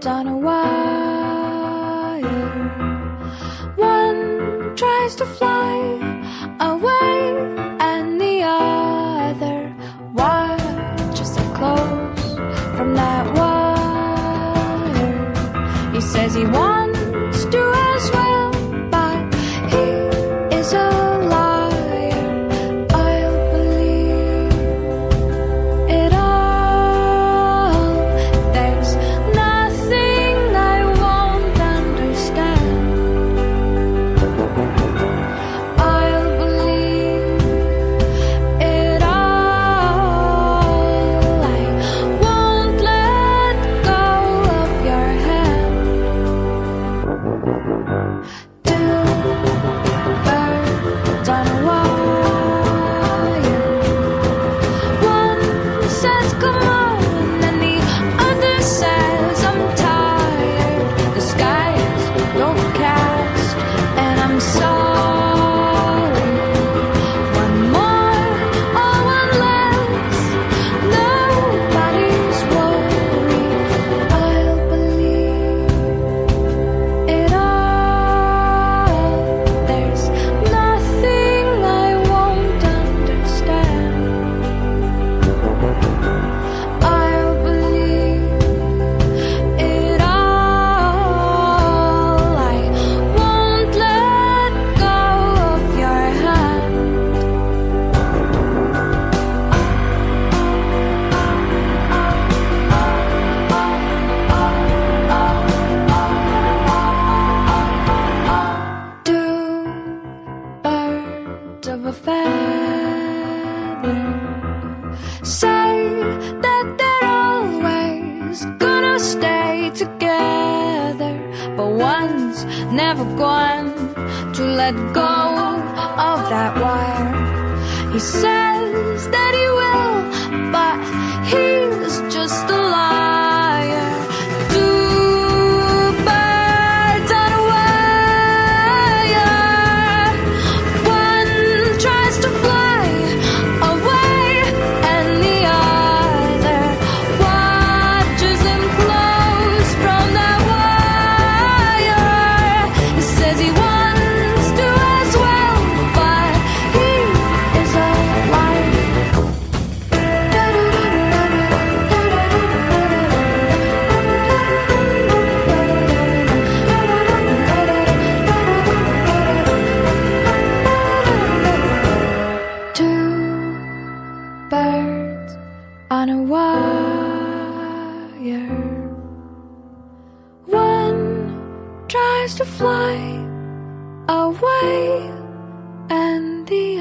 on a wire. One tries to fly away, and the other watches it close from that wire. He says he wants to as well, but he is a liar. I'll believe it all. There's nothing I won't understand. I'll believe it all. I won't let go of your hand. Two birds on a wire. One says come on, and the other says I'm tired. The skies don't cast, and I'm sorry. One more or one less, nobody's worried. I'll believe it all. There's nothing I won't understand. I'll believe it all. I won't let go of your hand. Two birds of a feather say that they're always gonna stay together, but one's never going to let go of that wire. He says that he will, but he's just a liar. Two birds on a wire. One tries to fly away, and the other watches him close from that wire. He says he wants to as well, but he is a liar. Two birds on a wire. One tries to fly away, and the